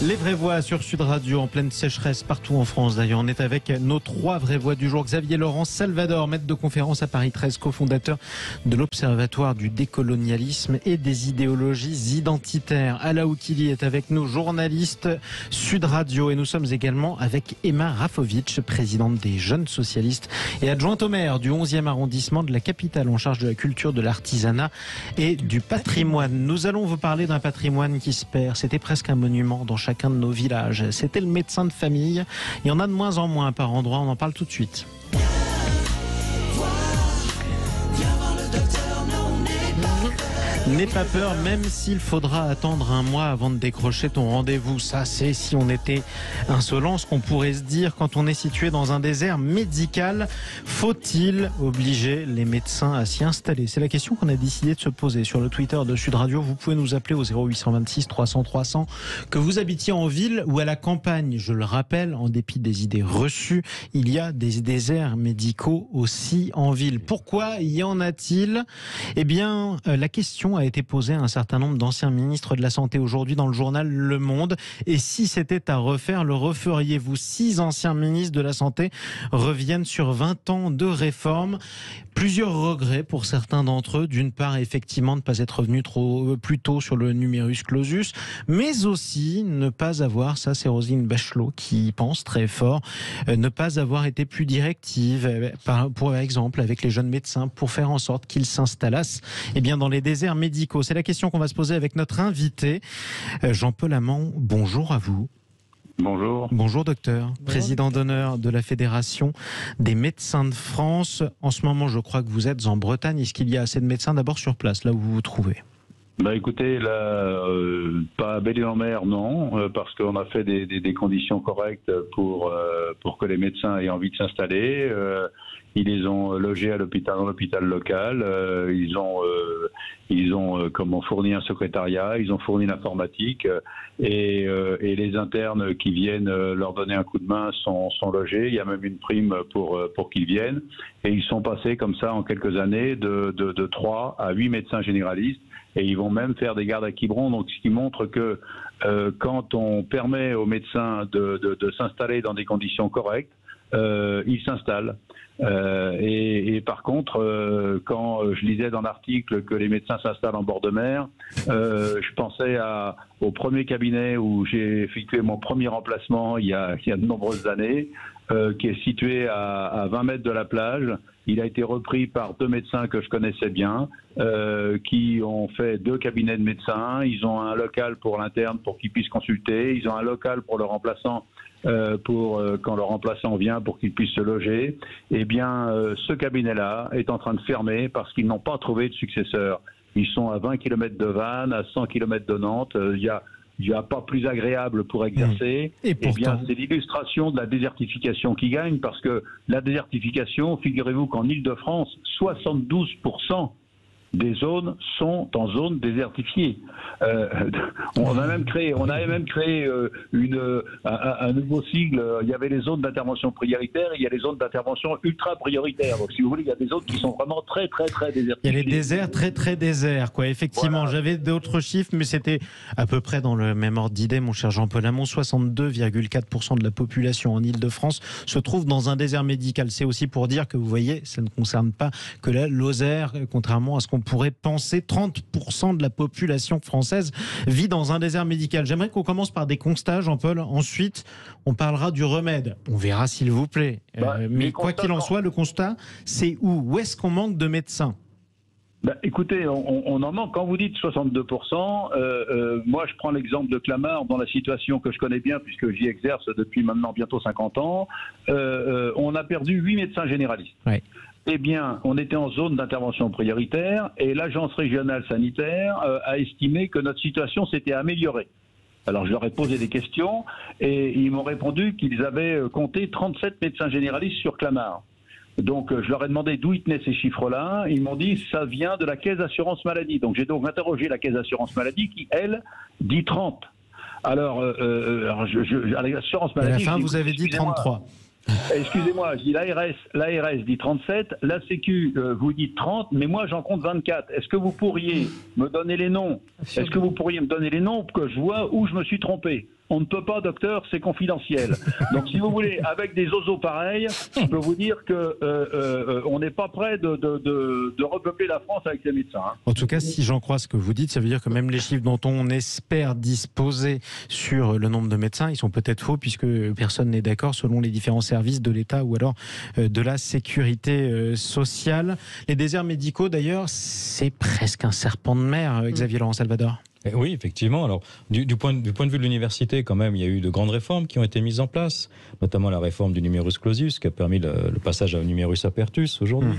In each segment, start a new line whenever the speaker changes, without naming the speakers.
Les vraies voix sur Sud Radio en pleine sécheresse partout en France. D'ailleurs, on est avec nos 3 vraies voix du jour. Xavier Laurent Salvador, maître de conférence à Paris 13, cofondateur de l'Observatoire du décolonialisme et des idéologies identitaires. Ala Oukili est avec nous, journaliste Sud Radio. Et nous sommes également avec Emma Rafovitch, présidente des Jeunes Socialistes et adjointe au maire du 11e arrondissement de la capitale en charge de la culture, de l'artisanat et du patrimoine. Nous allons vous parler d'un patrimoine qui se perd. C'était presque un monument dans chacun de nos villages. C'était le médecin de famille. Il y en a de moins en moins par endroit. On en parle tout de suite. N'aie pas peur, même s'il faudra attendre un mois avant de décrocher ton rendez-vous. Ça, c'est si on était insolent, ce qu'on pourrait se dire quand on est situé dans un désert médical. Faut-il obliger les médecins à s'y installer? C'est la question qu'on a décidé de se poser sur le Twitter de Sud Radio. Vous pouvez nous appeler au 0826 300 300. Que vous habitiez en ville ou à la campagne, je le rappelle, en dépit des idées reçues, il y a des déserts médicaux aussi en ville. Pourquoi y en a-t-il? Eh bien, la question a été posée à un certain nombre d'anciens ministres de la Santé aujourd'hui dans le journal Le Monde. Et si c'était à refaire, le referiez-vous? 6 anciens ministres de la Santé reviennent sur 20 ans de réforme. Plusieurs regrets pour certains d'entre eux. D'une part, effectivement, de ne pas être revenu plus tôt sur le numerus clausus, mais aussi ne pas avoir, ça c'est Roselyne Bachelot qui pense très fort, ne pas avoir été plus directive, par exemple avec les jeunes médecins, pour faire en sorte qu'ils s'installassent dans les déserts médicaux. C'est la question qu'on va se poser avec notre invité, Jean-Paul Amand. Bonjour à vous.
Bonjour.
Bonjour docteur, président d'honneur de la Fédération des médecins de France. En ce moment, je crois que vous êtes en Bretagne. Est-ce qu'il y a assez de médecins d'abord sur place, là où vous vous trouvez?
Écoutez, là, pas à Belle-Île-en-Mer, non, parce qu'on a fait des conditions correctes pour que les médecins aient envie de s'installer. Ils les ont logés à dans l'hôpital local. Ils ont fourni un secrétariat, ils ont fourni l'informatique et les internes qui viennent leur donner un coup de main sont logés. Il y a même une prime pour qu'ils viennent. Et ils sont passés comme ça en quelques années de 3 à 8 médecins généralistes. Et ils vont même faire des gardes à Quiberon, donc ce qui montre que quand on permet aux médecins de s'installer dans des conditions correctes, ils s'installent. Et par contre, quand je lisais dans l'article que les médecins s'installent en bord de mer, je pensais au premier cabinet où j'ai effectué mon premier remplacement il y a de nombreuses années, qui est situé à 20 mètres de la plage. Il a été repris par 2 médecins que je connaissais bien, qui ont fait 2 cabinets de médecins. Ils ont un local pour l'interne pour qu'il puisse consulter. Ils ont un local pour le remplaçant, quand le remplaçant vient, pour qu'il puisse se loger. Eh bien, ce cabinet-là est en train de fermer parce qu'ils n'ont pas trouvé de successeur. Ils sont à 20 km de Vannes, à 100 km de Nantes. Il n'y a pas plus agréable pour exercer. Et pourtant... Eh bien, c'est l'illustration de la désertification qui gagne, parce que la désertification, figurez-vous qu'en Île-de-France, 72% des zones sont en zone désertifiée. On a même créé un nouveau sigle. Il y avait les zones d'intervention prioritaire et il y a les zones d'intervention ultra prioritaire. Donc, si vous voulez, il y a des zones qui sont vraiment très, très, très désertifiées.
Il y a les déserts très, très déserts, quoi. Effectivement, voilà. J'avais d'autres chiffres, mais c'était à peu près dans le même ordre d'idée, mon cher Jean-Paul Amand. 62,4% de la population en Île-de-France se trouve dans un désert médical. C'est aussi pour dire que, vous voyez, ça ne concerne pas que la Lozère, contrairement à ce qu'on pourrait penser. 30% de la population française vit dans un désert médical. J'aimerais qu'on commence par des constats, Jean-Paul. Ensuite, on parlera du remède. On verra, s'il vous plaît. Mais quoi qu'il en soit, le constat, c'est où? Où est-ce qu'on manque de médecins?
Écoutez, on en manque. Quand vous dites 62%, moi je prends l'exemple de Clamart, dans la situation que je connais bien puisque j'y exerce depuis maintenant bientôt 50 ans. On a perdu 8 médecins généralistes. Ouais. Eh bien, on était en zone d'intervention prioritaire et l'agence régionale sanitaire a estimé que notre situation s'était améliorée. Alors je leur ai posé des questions et ils m'ont répondu qu'ils avaient compté 37 médecins généralistes sur Clamart. Donc je leur ai demandé d'où ils tenaient ces chiffres-là. Ils m'ont dit ça vient de la caisse d'assurance maladie. Donc j'ai donc interrogé la caisse d'assurance maladie qui, elle, dit 30. Alors, à l'assurance maladie...
À la fin, vous avez dit 33.
Excusez-moi, je dis l'ARS dit 37, la Sécu vous dit 30, mais moi j'en compte 24. Est-ce que vous pourriez me donner les noms? Est-ce que vous pourriez me donner les noms pour que je vois où je me suis trompé? On ne peut pas, docteur, c'est confidentiel. Donc, si vous voulez, avec des oiseaux pareils, je peux vous dire que on n'est pas prêt de repeupler la France avec les médecins. Hein.
En tout cas, si j'en crois ce que vous dites, ça veut dire que même les chiffres dont on espère disposer sur le nombre de médecins, ils sont peut-être faux puisque personne n'est d'accord selon les différents services de l'État ou alors de la sécurité sociale. Les déserts médicaux, d'ailleurs, c'est presque un serpent de mer, Xavier Laurent Salvador.
Oui, effectivement. Alors, du point de vue de l'université, quand même, il y a eu de grandes réformes qui ont été mises en place, notamment la réforme du numerus clausus, qui a permis le passage au numerus apertus aujourd'hui.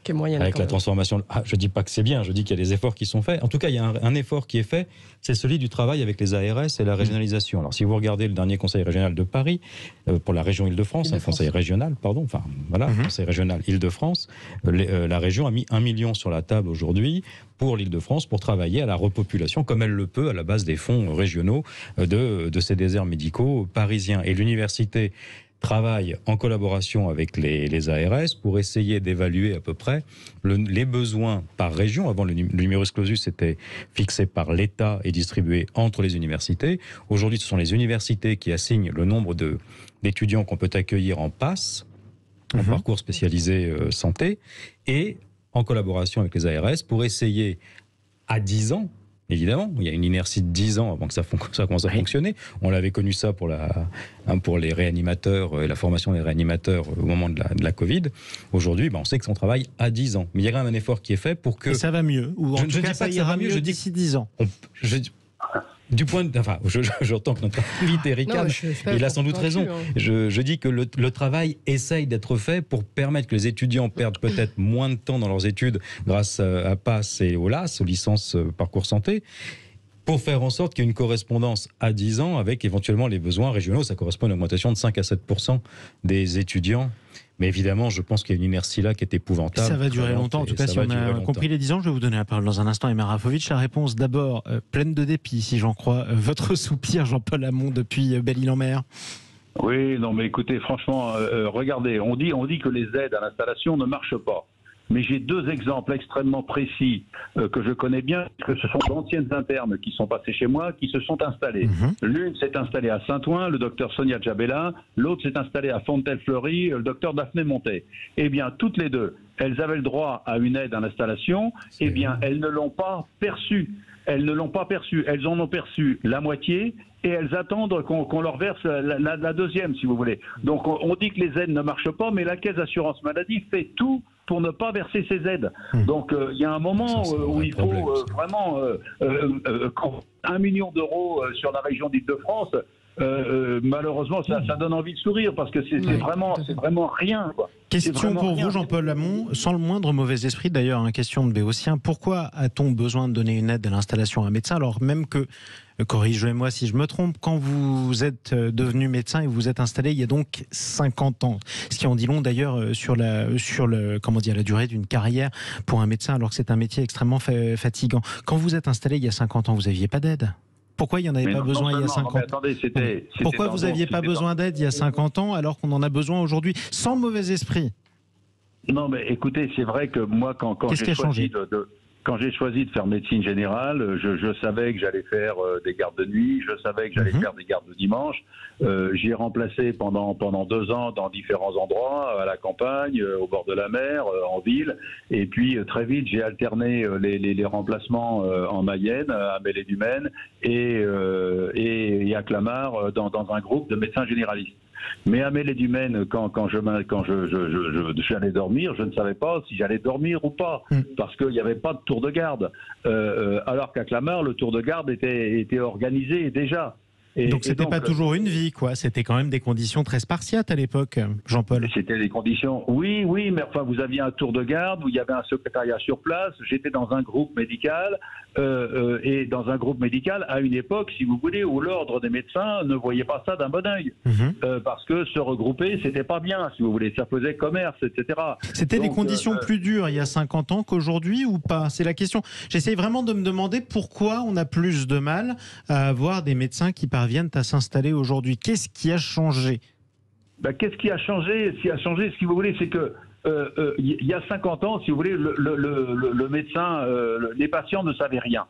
Qui est moyenne,
avec la transformation. Je dis pas que c'est bien, je dis qu'il y a des efforts qui sont faits. En tout cas, il y a un effort qui est fait, c'est celui du travail avec les ARS et la régionalisation. Alors, si vous regardez le dernier conseil régional de Paris, pour la région Île-de-France, un conseil régional, pardon, enfin, voilà, conseil régional Île-de-France, la région a mis 1 million sur la table aujourd'hui pour l'Île-de-France pour travailler à la repopulation comme elle le peut à la base des fonds régionaux de ces déserts médicaux parisiens. Et l'université travaille en collaboration avec les ARS pour essayer d'évaluer à peu près les besoins par région. Avant, le numerus clausus était fixé par l'État et distribué entre les universités. Aujourd'hui, ce sont les universités qui assignent le nombre d'étudiants qu'on peut accueillir en PASS, en parcours spécialisé santé, et en collaboration avec les ARS pour essayer à 10 ans, évidemment, il y a une inertie de 10 ans avant que ça commence à fonctionner. On l'avait connu ça pour les réanimateurs et la formation des réanimateurs au moment de la Covid. Aujourd'hui, on sait que son travail à 10 ans. Mais il y a un effort qui est fait pour que...
Et ça va mieux, ou en tout cas ça ira mieux d'ici 10 ans.
Du point de, enfin, j'entends que notre invité Ricard, il a sans doute raison. Je dis que le travail essaye d'être fait pour permettre que les étudiants perdent peut-être moins de temps dans leurs études grâce à PASS et au LAS, aux licences parcours santé, pour faire en sorte qu'il y ait une correspondance à 10 ans avec éventuellement les besoins régionaux. Ça correspond à une augmentation de 5 à 7% des étudiants. Mais évidemment, je pense qu'il y a une inertie là qui est épouvantable.
Ça va durer longtemps. En tout cas, si on a compris les 10 ans, je vais vous donner la parole dans un instant. Emma Rafovic, la réponse d'abord pleine de dépit, si j'en crois votre soupir, Jean-Paul Hamon, depuis Belle-Île-en-Mer.
Oui, non, mais écoutez, franchement, regardez, on dit que les aides à l'installation ne marchent pas. Mais j'ai 2 exemples extrêmement précis que je connais bien, que ce sont d'anciennes internes qui sont passées chez moi, qui se sont installées. L'une s'est installée à Saint-Ouen, le docteur Sonia Djabella, l'autre s'est installée à Fontenay-Fleury, le docteur Daphné Montet. Eh bien, toutes les deux, elles avaient le droit à une aide à l'installation, eh bien, elles ne l'ont pas perçue. Elles ne l'ont pas perçue, elles en ont perçu la moitié et elles attendent qu'on leur verse la deuxième, si vous voulez. Donc on dit que les aides ne marchent pas, mais la Caisse d'assurance maladie fait tout pour ne pas verser ces aides. Donc il y a un moment où il faut vraiment 1 million d'euros sur la région d'Île-de-France. Malheureusement, ça donne envie de sourire parce que c'est vraiment rien, quoi.
Question pour vous, Jean-Paul Hamon, sans le moindre mauvais esprit d'ailleurs, question de Béotien. Pourquoi a-t-on besoin de donner une aide à l'installation à un médecin alors même que, corrigez-moi si je me trompe, quand vous êtes devenu médecin et vous vous êtes installé il y a donc 50 ans, ce qui en dit long d'ailleurs sur la durée d'une carrière pour un médecin alors que c'est un métier extrêmement fatigant. Quand vous êtes installé il y a 50 ans, vous n'aviez pas d'aide ? Pourquoi il n'y en avait pas besoin il y a 50 ans? Pourquoi vous n'aviez pas besoin d'aide il y a 50 ans alors qu'on en a besoin aujourd'hui? Sans mauvais esprit.
Non, mais écoutez, c'est vrai que moi, quand j'ai choisi de faire médecine générale, je savais que j'allais faire des gardes de nuit, je savais que j'allais faire des gardes de dimanche. J'ai remplacé pendant 2 ans dans différents endroits, à la campagne, au bord de la mer, en ville. Et puis très vite, j'ai alterné les remplacements en Mayenne, à Belley-du-Maine et à Clamart dans un groupe de médecins généralistes. Mais à Belley-du-Maine, quand j'allais dormir, je ne savais pas si j'allais dormir ou pas, parce qu'il n'y avait pas de tour de garde. Alors qu'à Clamart, le tour de garde était organisé déjà.
Donc c'était pas toujours une vie, quoi. C'était quand même des conditions très spartiates à l'époque, Jean-Paul.
C'était des conditions, oui, mais enfin vous aviez un tour de garde où il y avait un secrétariat sur place. J'étais dans un groupe médical et dans un groupe médical à une époque, si vous voulez, où l'ordre des médecins ne voyait pas ça d'un bon œil, parce que se regrouper, c'était pas bien, si vous voulez, ça faisait commerce, etc.
C'était des conditions plus dures il y a 50 ans qu'aujourd'hui ou pas? C'est la question. J'essaye vraiment de me demander pourquoi on a plus de mal à avoir des médecins qui parviennent à s'installer aujourd'hui. Qu'est-ce qui a changé?
Qu'est-ce qui a changé? Ce qui a changé, si vous voulez, c'est que il y a 50 ans, si vous voulez, le médecin, les patients ne savaient rien.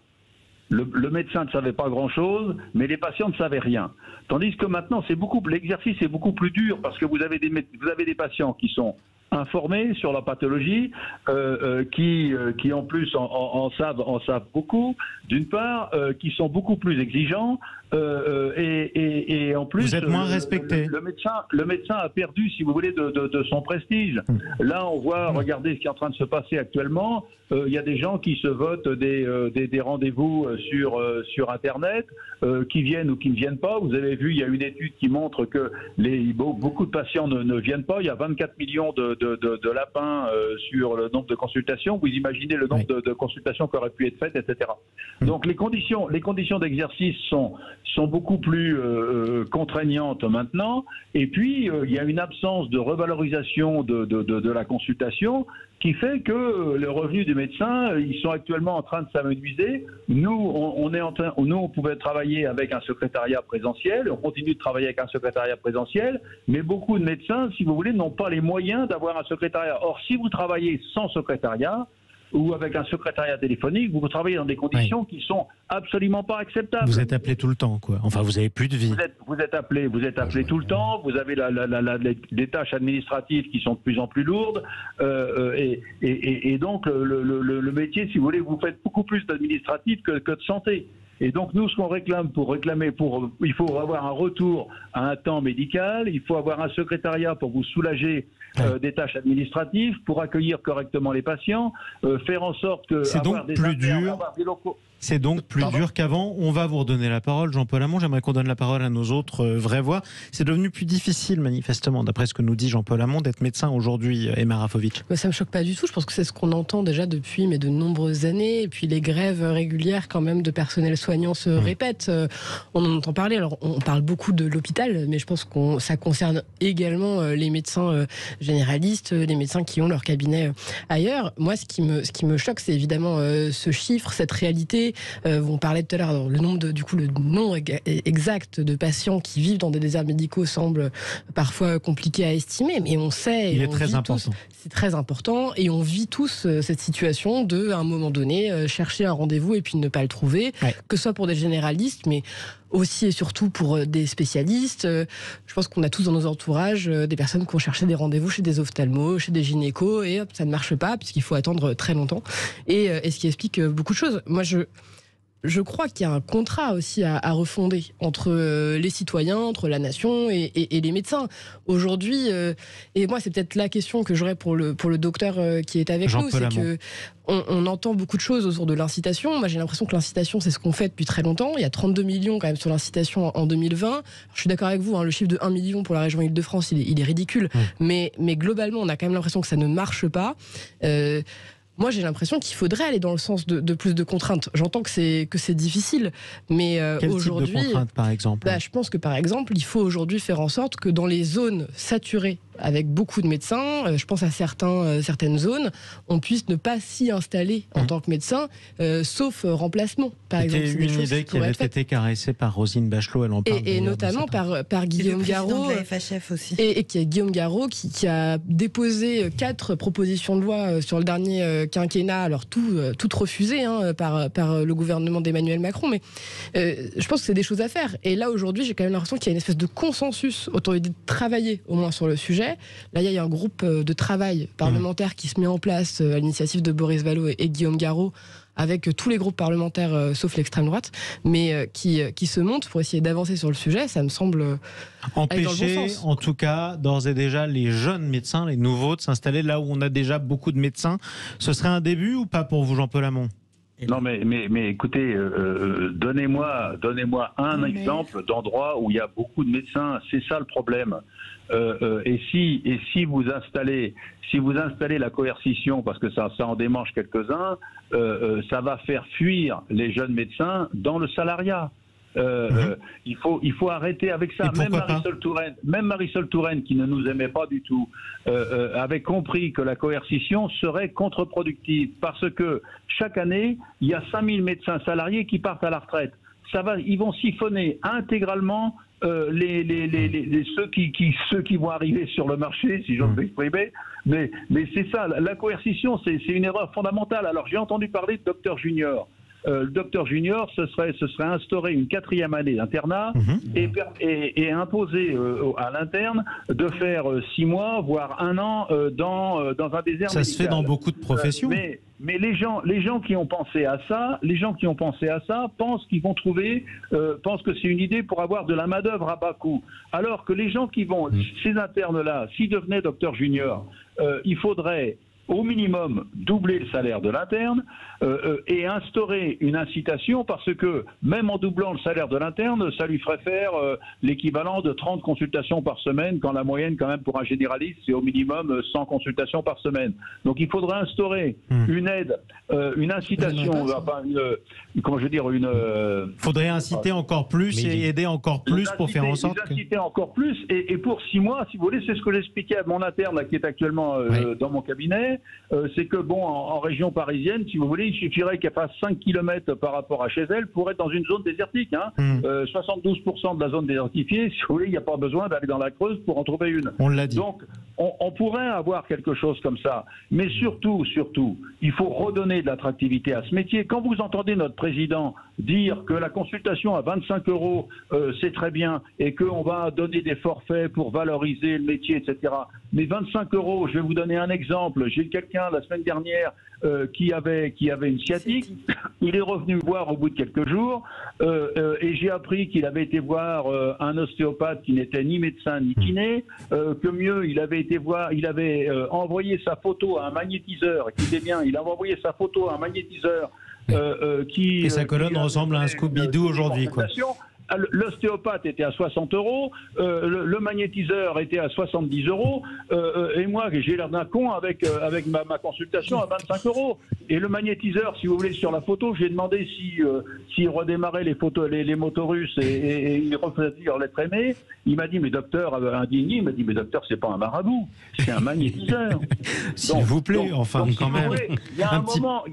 Le médecin ne savait pas grand-chose, mais les patients ne savaient rien. Tandis que maintenant, l'exercice est beaucoup plus dur parce que vous avez des patients qui sont informés sur la pathologie, qui en plus en savent beaucoup, d'une part, qui sont beaucoup plus exigeants, et en plus...
Vous êtes moins respecté.
Le médecin a perdu, si vous voulez, de son prestige. Là, on voit, regardez ce qui est en train de se passer actuellement, il y a des gens qui se votent des rendez-vous sur Internet, qui viennent ou qui ne viennent pas. Vous avez vu, il y a une étude qui montre que beaucoup de patients ne viennent pas. Il y a 24 millions de lapins sur le nombre de consultations. Vous imaginez le nombre de consultations qui auraient pu être faites, etc. Donc les conditions d'exercice sont beaucoup plus contraignantes maintenant. Et puis, il y a une absence de revalorisation de la consultation qui fait que les revenus des médecins, ils sont actuellement en train de s'amenuiser. Nous, on pouvait travailler avec un secrétariat présentiel, on continue de travailler avec un secrétariat présentiel, mais beaucoup de médecins, si vous voulez, n'ont pas les moyens d'avoir un secrétariat. Or, si vous travaillez sans secrétariat, ou avec un secrétariat téléphonique, vous travaillez dans des conditions qui sont absolument pas acceptables.
Vous êtes appelé tout le temps, quoi. Enfin, vous avez plus de vie.
Vous êtes appelé tout le temps. Vous avez les tâches administratives qui sont de plus en plus lourdes, et donc le métier, si vous voulez, vous faites beaucoup plus d'administratif que de santé. Et donc nous, ce qu'on réclame il faut avoir un retour à un temps médical, il faut avoir un secrétariat pour vous soulager des tâches administratives, pour accueillir correctement les patients, faire en sorte que
c'est donc plus dur. C'est donc plus dur qu'avant. On va vous redonner la parole, Jean-Paul Hamon. J'aimerais qu'on donne la parole à nos autres vraies voix. C'est devenu plus difficile, manifestement, d'après ce que nous dit Jean-Paul Hamon, d'être médecin aujourd'hui, Emma Rafovic.
Ça me choque pas du tout. Je pense que c'est ce qu'on entend déjà depuis de nombreuses années. Et puis les grèves régulières, quand même, de personnel soignant se répètent. On en entend parler. Alors, on parle beaucoup de l'hôpital, mais je pense que ça concerne également les médecins généralistes, les médecins qui ont leur cabinet ailleurs. Moi, ce qui me choque, c'est évidemment ce chiffre, cette réalité. On parlait tout à l'heure, le nombre exact de patients qui vivent dans des déserts médicaux semble parfois compliqué à estimer, mais on sait...
Il est très important.
C'est très important, et on vit tous cette situation de, à un moment donné, chercher un rendez-vous et puis ne pas le trouver, que ce soit pour des généralistes, mais aussi et surtout pour des spécialistes. Je pense qu'on a tous dans nos entourages des personnes qui ont cherché des rendez-vous chez des ophtalmos, chez des gynécos, et hop, ça ne marche pas puisqu'il faut attendre très longtemps. Et ce qui explique beaucoup de choses. Moi, je crois qu'il y a un contrat aussi à refonder entre les citoyens, entre la nation et les médecins. Aujourd'hui, et moi c'est peut-être la question que j'aurais pour le docteur qui est avec nous, c'est que on entend beaucoup de choses autour de l'incitation. Moi j'ai l'impression que l'incitation, c'est ce qu'on fait depuis très longtemps. Il y a 32 millions quand même sur l'incitation en 2020. Alors, je suis d'accord avec vous, le chiffre de 1 million pour la région Île-de-France, il est ridicule. Mais globalement, on a quand même l'impression que ça ne marche pas. Moi, j'ai l'impression qu'il faudrait aller dans le sens de plus de contraintes. J'entends que c'est difficile, mais aujourd'hui...
Quel type de contraintes, par exemple?
Je pense que, par exemple, il faut aujourd'hui faire en sorte que dans les zones saturées avec beaucoup de médecins, je pense à certaines zones, on puisse ne pas s'y installer en tant que médecin, sauf remplacement, par exemple.
C'était une idée qui avait été caressée par Roselyne Bachelot, elle en parle.
Et notamment par Guillaume Garot.
De la FHF aussi.
Et qui est Guillaume Garot qui a déposé 4 propositions de loi sur le dernier quinquennat, alors toutes refusées par le gouvernement d'Emmanuel Macron, mais je pense que c'est des choses à faire. Et là, aujourd'hui, j'ai quand même l'impression qu'il y a une espèce de consensus autour de travailler au moins sur le sujet. Là, il y a un groupe de travail parlementaire qui se met en place à l'initiative de Boris Vallaud et Guillaume Garot, avec tous les groupes parlementaires, sauf l'extrême droite, mais qui se montent pour essayer d'avancer sur le sujet. Ça me semble aller dans le bon sens.
En tout cas, d'ores et déjà, les jeunes médecins, les nouveaux, de s'installer là où on a déjà beaucoup de médecins. Ce serait un début ou pas pour vous, Jean-Paul Hamon?
Non, mais écoutez, donnez-moi un exemple d'endroit où il y a beaucoup de médecins. C'est ça le problème. Et si vous installez la coercition, parce que ça en démange quelques-uns, ça va faire fuir les jeunes médecins dans le salariat. Il faut arrêter avec ça. Même Marisol Touraine, qui ne nous aimait pas du tout, avait compris que la coercition serait contre-productive, parce que chaque année, il y a 5000 médecins salariés qui partent à la retraite. ils vont siphonner intégralement ceux qui vont arriver sur le marché, si j'ose m'exprimer. Mais c'est ça, la coercition, c'est une erreur fondamentale. Alors j'ai entendu parler de docteur junior. Le docteur junior, ce serait instaurer une 4e année d'internat et imposer à l'interne de faire 6 mois, voire 1 an dans un désert médical.
Ça se fait dans beaucoup de professions.
Mais les gens qui ont pensé à ça, pensent qu'ils vont trouver, pensent que c'est une idée pour avoir de la main-d'œuvre à bas coût. Alors que les gens qui vont, ces internes-là, s'ils devenaient docteur junior, il faudrait au minimum doubler le salaire de l'interne et instaurer une incitation, parce que même en doublant le salaire de l'interne, ça lui ferait faire l'équivalent de 30 consultations par semaine, quand la moyenne quand même pour un généraliste c'est au minimum 100 consultations par semaine. Donc il faudrait instaurer une aide, une incitation,
faudrait inciter encore plus et aider encore plus pour faire en sorte
inciter encore plus, et pour 6 mois, si vous voulez, c'est ce que j'expliquais à mon interne là, qui est actuellement dans mon cabinet. C'est que bon, en région parisienne, si vous voulez, il suffirait qu'elle fasse 5 km par rapport à chez elle pour être dans une zone désertique. 72% de la zone désertifiée, si vous voulez, il n'y a pas besoin d'aller dans la Creuse pour en trouver une.
On l'a dit.
Donc, on pourrait avoir quelque chose comme ça. Mais surtout, il faut redonner de l'attractivité à ce métier. Quand vous entendez notre président dire que la consultation à 25 €, c'est très bien, et qu'on va donner des forfaits pour valoriser le métier, etc. Mais 25 €, je vais vous donner un exemple. J'ai quelqu'un la semaine dernière qui avait une sciatique. Il est revenu me voir au bout de quelques jours et j'ai appris qu'il avait été voir un ostéopathe qui n'était ni médecin ni kiné, que mieux, il avait envoyé sa photo à un magnétiseur, écoutez bien, il a envoyé sa photo à un magnétiseur
et sa colonne ressemble à un Scooby-Doo aujourd'hui, quoi.
L'ostéopathe était à 60 €, le magnétiseur était à 70 €, et moi j'ai l'air d'un con avec ma consultation à 25 €. Et le magnétiseur, si vous voulez, sur la photo, j'ai demandé s'il redémarrait les motorus et il refaisait leur lettre aimée. Il m'a dit, mais docteur, indigné, il m'a dit, mais docteur, c'est pas un marabout, c'est un magnétiseur.
S'il vous plaît, enfin, quand même.
Il y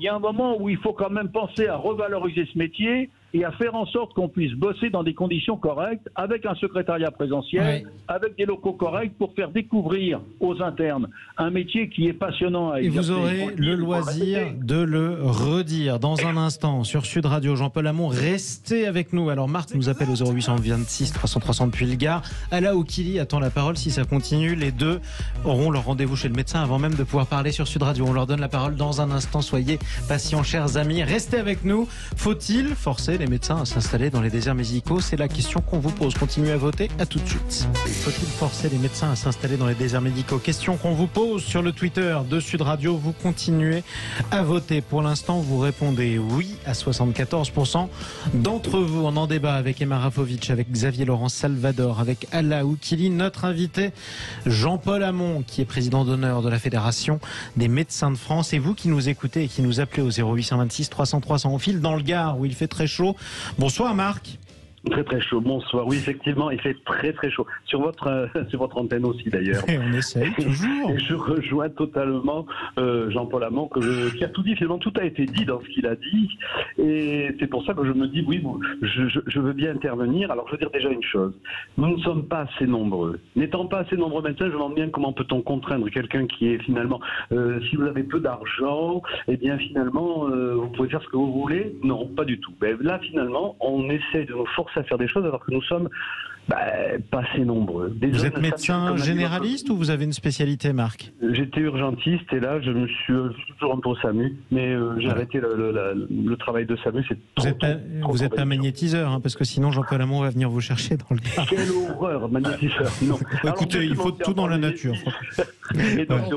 a un moment où il faut quand même penser à revaloriser ce métier et à faire en sorte qu'on puisse bosser dans des conditions correctes, avec un secrétariat présentiel, avec des locaux corrects, pour faire découvrir aux internes un métier qui est passionnant à exercer.
Et vous aurez le loisir de le redire dans un instant sur Sud Radio. Jean-Paul Hamon, restez avec nous. Alors Marc nous appelle au 0826 300 300 depuis le Gard. Ala Oukili attend la parole. Si ça continue, les deux auront leur rendez-vous chez le médecin avant même de pouvoir parler sur Sud Radio. On leur donne la parole dans un instant. Soyez patients, chers amis. Restez avec nous. Faut-il forcer les médecins à s'installer dans les déserts médicaux? C'est la question qu'on vous pose. Continuez à voter. À tout de suite. Faut-il forcer les médecins à s'installer dans les déserts médicaux? Question qu'on vous pose sur le Twitter de Sud Radio. Vous continuez à voter. Pour l'instant, vous répondez oui à 74% d'entre vous. On en débat avec Emma Rafovic, avec Xavier Laurent Salvador, avec Ala Oukili, notre invité Jean-Paul Hamon, qui est président d'honneur de la Fédération des médecins de France. Et vous qui nous écoutez et qui nous appelez au 0826 300 300, on file dans le Gard où il fait très chaud. Bonsoir Marc.
Très très chaud, bonsoir. Oui, effectivement, il fait très très chaud. Sur votre antenne aussi d'ailleurs.
Et on essaye toujours.
Et je rejoins totalement Jean-Paul Hamon, qui a tout dit, finalement tout a été dit dans ce qu'il a dit. Et c'est pour ça que je me dis, oui, je veux bien intervenir. Alors je veux dire déjà une chose, nous ne sommes pas assez nombreux. N'étant pas assez nombreux médecins, je me demande bien comment peut-on contraindre quelqu'un qui est finalement, si vous avez peu d'argent, eh bien finalement, vous pouvez faire ce que vous voulez. Non, pas du tout. Ben, là finalement, on essaie de nous forcer à faire des choses alors que nous sommes pas assez nombreux.
Vous êtes médecin généraliste ou vous avez une spécialité, Marc?
J'étais urgentiste et là je me suis toujours un peu au SAMU, mais j'ai arrêté le travail de SAMU.
Vous n'êtes pas magnétiseur, hein, parce que sinon Jean-Paul Hamon va venir vous chercher dans le Gard.
Quelle horreur, magnétiseur. Non.
Écoutez, il faut tout dans la nature.
Et donc,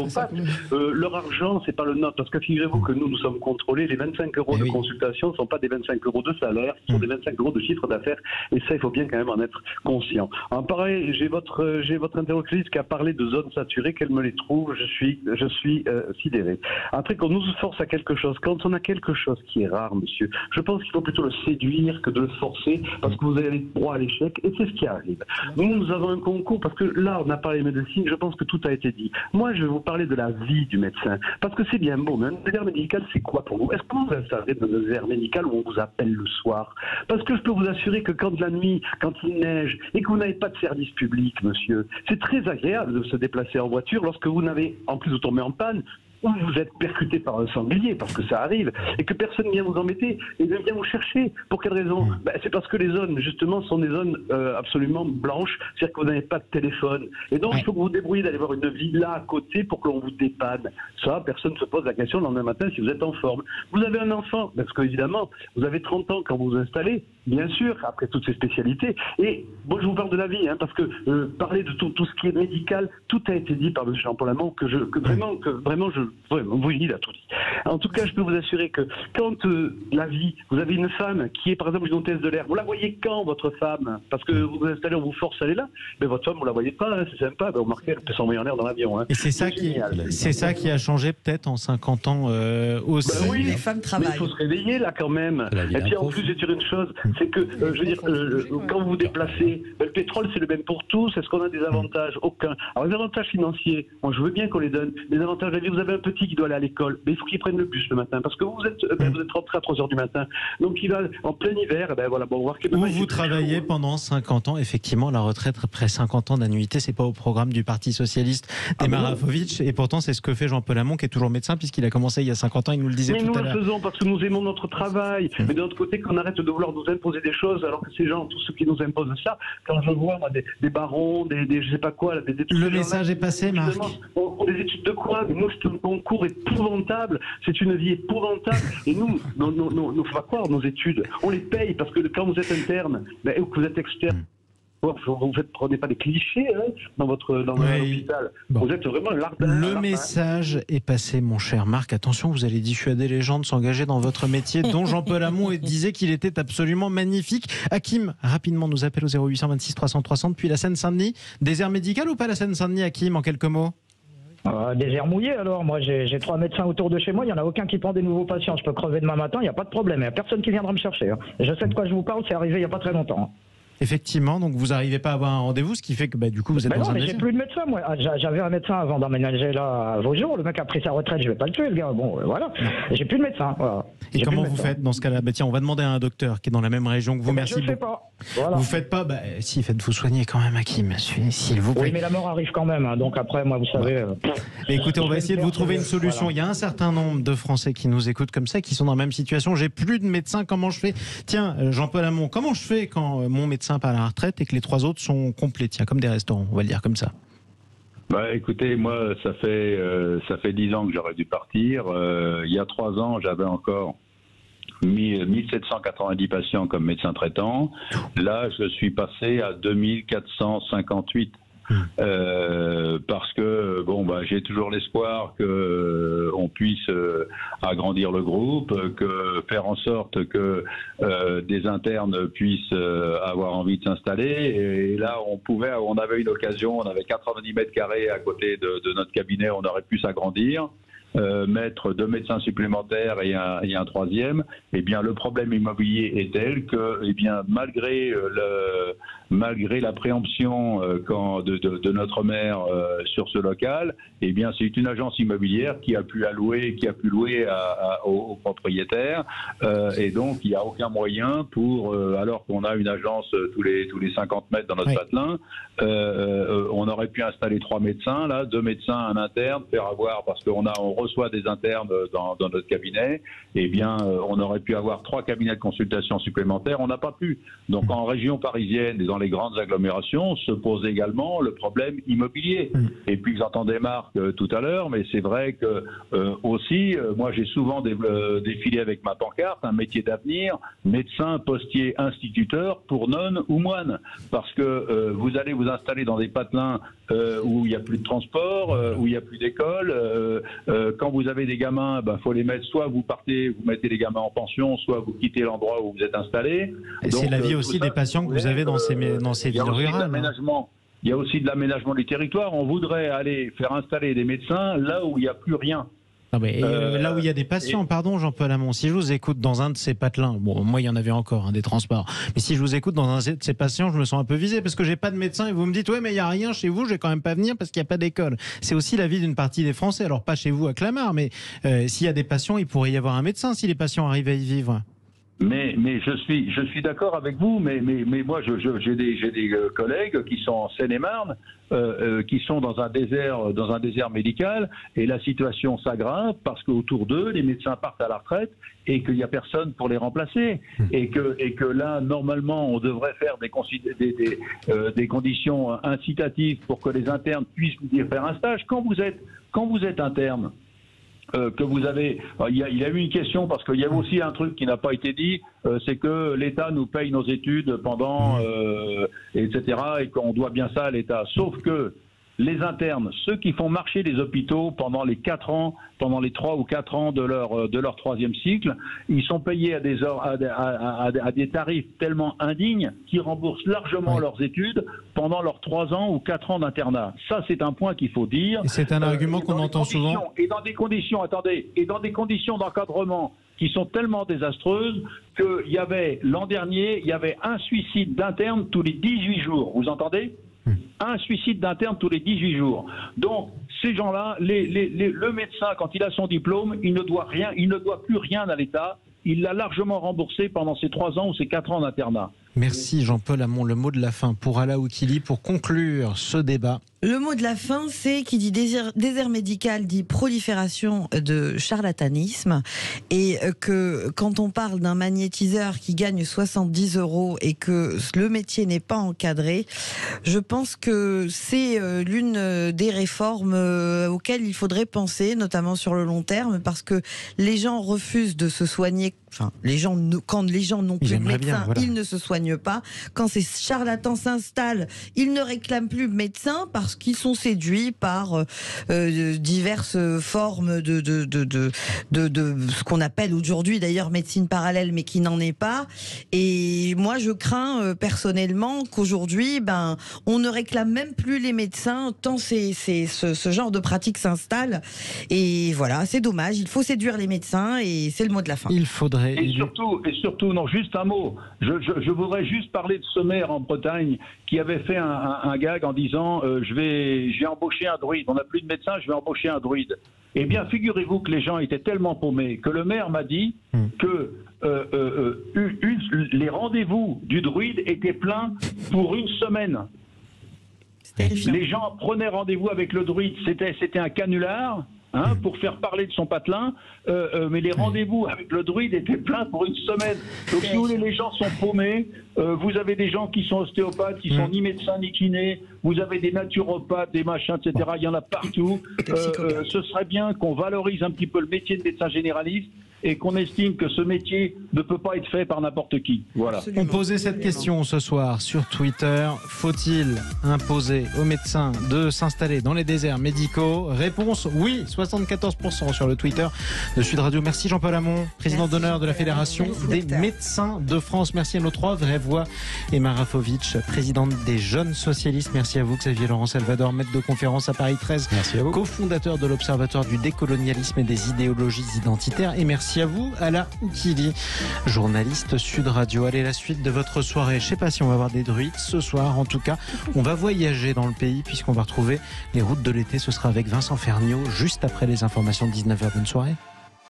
leur argent, c'est pas le nôtre, parce que figurez-vous que nous sommes contrôlés. Les 25 € de consultation ne sont pas des 25 € de salaire, ce sont des 25 € de chiffre d'affaires. Et ça, il faut bien quand même en être conscient. conscient. Pareil, j'ai votre interlocutrice qui a parlé de zones saturées, qu'elle me les trouve, je suis sidéré. Après, qu'on nous force à quelque chose, quand on a quelque chose qui est rare, monsieur, je pense qu'il faut plutôt le séduire que de le forcer, parce que vous allez droit à l'échec, et c'est ce qui arrive. Nous avons un concours, parce que là, on a parlé de médecine, je pense que tout a été dit. Moi, je vais vous parler de la vie du médecin, parce que c'est bien beau, mais un désert médical, c'est quoi pour vous? Est-ce que vous vous installez dans un désert médical où on vous appelle le soir? Parce que je peux vous assurer que quand la nuit, quand il neige, et que vous n'avez pas de service public, monsieur, c'est très agréable de se déplacer en voiture lorsque vous n'avez, en plus de tomber en panne, ou vous êtes percuté par un sanglier, parce que ça arrive, et que personne ne vient vous embêter, et ne vient vous chercher. Pour quelle raison? C'est parce que les zones, justement, sont des zones absolument blanches, c'est-à-dire que vous n'avez pas de téléphone. Et donc, il faut que vous vous débrouillez d'aller voir une villa à côté pour que l'on vous dépanne. Ça, personne ne se pose la question le lendemain matin si vous êtes en forme. Vous avez un enfant, parce qu'évidemment, vous avez 30 ans quand vous vous installez, bien sûr, après toutes ces spécialités. Et bon, je vous parle de la vie, parce que parler de tout ce qui est médical, tout a été dit par M. Jean-Paul Hamon, que vraiment, oui, il a tout dit. En tout cas, je peux vous assurer que quand la vie, vous avez une femme qui est par exemple une hôtesse de l'air, vous la voyez quand, votre femme? Parce que vous vous installez, on vous force à aller là, mais votre femme, vous la voyez pas, c'est sympa, vous remarquez, elle peut s'envoyer en l'air dans l'avion.
Et c'est ça qui a changé peut-être en 50 ans aussi.
Oui,
les femmes travaillent.
Mais il faut se réveiller là quand même. Et puis en plus, je vais dire une chose, c'est que, je veux dire, quand vous vous déplacez, le pétrole c'est le même pour tous, est-ce qu'on a des avantages? Aucun. Alors les avantages financiers, moi je veux bien qu'on les donne, les avantages de la vie, vous avez un petit qui doit aller à l'école, mais il faut qu'il prenne le bus le matin, parce que vous êtes rentré à 3h du matin, donc il va en plein hiver, voilà, bon, voir que
vous travaillez pendant 50 ans, effectivement, la retraite après 50 ans d'annuité, c'est pas au programme du Parti Socialiste des Marafovic, et pourtant c'est ce que fait Jean-Paul Hamon, qui est toujours médecin, puisqu'il a commencé il y a 50 ans, il nous le disait tout à l'heure.
Mais nous le faisons parce que nous aimons notre travail, mais de l'autre côté, qu'on arrête de vouloir nous imposer des choses, alors que ces gens, tous ceux qui nous imposent ça, quand je vois moi, des barons, des je sais pas quoi, des études.
Le message est passé, Marc.
On des études de quoi? Nous, c'est un concours épouvantable, c'est une vie épouvantable, et nous, faut pas croire nos études, on les paye, parce que quand vous êtes interne, ou que vous êtes externe, vous ne prenez pas des clichés dans l'hôpital. Bon. Vous êtes vraiment
le message est passé, mon cher Marc. Attention, vous allez dissuader les gens de s'engager dans votre métier, dont Jean-Paul Hamon disait qu'il était absolument magnifique. Hakim, rapidement, nous appelle au 0826 300 300 depuis la Seine-Saint-Denis. Désert médical ou pas la Seine-Saint-Denis, Hakim, en quelques mots?
Désert mouillé alors, moi j'ai 3 médecins autour de chez moi, il n'y en a aucun qui prend des nouveaux patients, je peux crever demain matin, il n'y a pas de problème, il n'y a personne qui viendra me chercher. Je sais de quoi je vous parle, c'est arrivé il n'y a pas très longtemps.
Effectivement, donc vous n'arrivez pas à avoir un rendez-vous, ce qui fait que du coup vous êtes dans un désert.
J'ai plus de médecin, moi. J'avais un médecin avant d'emménager là à Vaujour. Le mec a pris sa retraite, je vais pas le tuer, le gars. Bon, voilà. J'ai plus de médecin. Voilà.
Et comment vous faites dans ce cas-là? Tiens, on va demander à un docteur qui est dans la même région que vous. Merci.
Je ne sais pas. Voilà.
Vous faites pas? Si, faites-vous soigner quand même, Hakim, s'il vous plaît.
Oui, mais la mort arrive quand même. Donc après, moi, vous savez.
Écoutez, on va essayer de vous trouver une solution. Voilà. Il y a un certain nombre de Français qui nous écoutent comme ça, qui sont dans la même situation. J'ai plus de médecin. Comment je fais? Tiens, Jean-Paul Hamon, comment je fais quand mon médecin part à la retraite et que les 3 autres sont complets, tiens, comme des restaurants, on va le dire comme ça?
Écoutez, moi, ça fait 10 ans que j'aurais dû partir. Il y a 3 ans, j'avais encore 1790 patients comme médecin traitant. Là, je suis passé à 2458. Parce que j'ai toujours l'espoir que on puisse agrandir le groupe, que faire en sorte que des internes puissent avoir envie de s'installer. Et là, on avait une occasion, on avait 90 mètres carrés à côté de notre cabinet, on aurait pu s'agrandir. Mettre 2 médecins supplémentaires et un 3e, eh bien le problème immobilier est tel que, eh bien malgré la préemption de notre maire sur ce local, eh bien c'est une agence immobilière qui a pu louer aux propriétaires, et donc il n'y a aucun moyen pour, alors qu'on a une agence tous les 50 mètres dans notre patelin, on aurait pu installer 3 médecins, là, 2 médecins, un interne, faire avoir, parce qu'on reçoit des internes dans notre cabinet, eh bien, on aurait pu avoir 3 cabinets de consultation supplémentaires, on n'a pas pu. Donc, en région parisienne et dans les grandes agglomérations, se pose également le problème immobilier. Et puis, j'entendais Marc tout à l'heure, mais c'est vrai que aussi, moi, j'ai souvent défilé avec ma pancarte, un métier d'avenir, médecin, postier, instituteur pour nonnes ou moines. Parce que vous allez vous installer dans des patelins où il n'y a plus de transport, où il n'y a plus d'école. Quand vous avez des gamins, faut les mettre, soit vous mettez les gamins en pension, soit vous quittez l'endroit où vous êtes installé.
C'est la vie aussi des patients que vous avez dans ces dans ces villes rurales.
Il y a aussi de l'aménagement du territoire. On voudrait aller faire installer des médecins là où il n'y a plus rien.
Non mais, là où il y a des patients, pardon Jean-Paul Hamon, si je vous écoute dans un de ces patelins, bon moi il y en avait encore des transports, mais si je vous écoute dans un de ces patients, je me sens un peu visé parce que j'ai pas de médecin et vous me dites ouais mais il y a rien chez vous, je vais quand même pas venir parce qu'il n'y a pas d'école. C'est aussi la vie d'une partie des Français, alors pas chez vous à Clamart, mais s'il y a des patients, il pourrait y avoir un médecin si les patients arrivent à y vivre.
Mais je suis d'accord avec vous, mais moi j'ai des collègues qui sont en Seine-et-Marne, qui sont dans un désert médical, et la situation s'aggrave parce qu'autour d'eux les médecins partent à la retraite et qu'il n'y a personne pour les remplacer, et que là normalement on devrait faire des conditions incitatives pour que les internes puissent venir faire un stage. Quand vous êtes interne, que vous avez, il y a eu une question parce qu'il y a aussi un truc qui n'a pas été dit, c'est que l'État nous paye nos études pendant, etc. et qu'on doit bien ça à l'État. Sauf que les internes, ceux qui font marcher les hôpitaux pendant les 4 ans, pendant les 3 ou 4 ans de leur troisième cycle, ils sont payés à des tarifs tellement indignes qu'ils remboursent largement leurs études pendant leurs 3 ans ou 4 ans d'internat. Ça, c'est un point qu'il faut dire.
Et c'est un argument qu'on entend souvent.
Et dans des conditions, dans des conditions d'encadrement qui sont tellement désastreuses qu'il y avait, l'an dernier, il y avait un suicide d'interne tous les 18 jours. Vous entendez ? Un suicide d'interne tous les 18 jours. Donc, ces gens-là, le médecin, quand il a son diplôme, il ne doit plus rien à l'État. Il l'a largement remboursé pendant ses 3 ans ou ses 4 ans d'internat.
Merci Jean-Paul Hamon. Le mot de la fin pour Ala Oukili pour conclure ce débat.
Le mot de la fin, c'est qui dit désert médical, dit prolifération de charlatanisme, et que quand on parle d'un magnétiseur qui gagne 70 € et que le métier n'est pas encadré, je pense que c'est l'une des réformes auxquelles il faudrait penser, notamment sur le long terme, parce que les gens refusent de se soigner. Enfin, quand les gens n'ont plus de médecin, ils ne se soignent pas. Quand ces charlatans s'installent, ils ne réclament plus de médecin parce qu'ils sont séduits par diverses formes de ce qu'on appelle aujourd'hui d'ailleurs médecine parallèle, mais qui n'en est pas. Et moi, je crains personnellement qu'aujourd'hui, on ne réclame même plus les médecins tant ce genre de pratique s'installe. Et voilà, c'est dommage. Il faut séduire les médecins et c'est le mot de la fin.
Il faudrait.
Et surtout, non, juste un mot. Je voudrais juste parler de ce maire en Bretagne qui avait fait un gag en disant je vais embaucher un druide. On n'a plus de médecin, je vais embaucher un druide. Eh bien, figurez-vous que les gens étaient tellement paumés que le maire m'a dit que les rendez-vous du druide étaient pleins pour une semaine. Les gens prenaient rendez-vous avec le druide. C'était un canular. Pour faire parler de son patelin, mais les rendez-vous avec le druide étaient pleins pour une semaine. Donc si vous voulez, les gens sont paumés. Vous avez des gens qui sont ostéopathes, qui sont ni médecins ni kinés. Vous avez des naturopathes, des machins, etc. Il y en a partout. Ce serait bien qu'on valorise un petit peu le métier de médecin généraliste et qu'on estime que ce métier ne peut pas être fait par n'importe qui. Voilà.
On posait cette question ce soir sur Twitter. Faut-il imposer aux médecins de s'installer dans les déserts médicaux? Réponse oui, 74% sur le Twitter de Sud Radio. Merci Jean-Paul Hamon, président d'honneur de la Fédération des médecins de France. Merci à nos 3 vraies voix. Emma Rafovic, présidente des Jeunes Socialistes. Merci à vous Xavier Laurent Salvador, maître de conférence à Paris 13.
Merci à vous.
Co-fondateur de l'Observatoire du décolonialisme et des idéologies identitaires. Et merci à vous, Ala Oukili, journaliste Sud Radio. Allez, la suite de votre soirée. Je ne sais pas si on va avoir des druides ce soir. En tout cas, on va voyager dans le pays puisqu'on va retrouver les routes de l'été. Ce sera avec Vincent Ferniaud juste après les informations de 19h. Bonne soirée.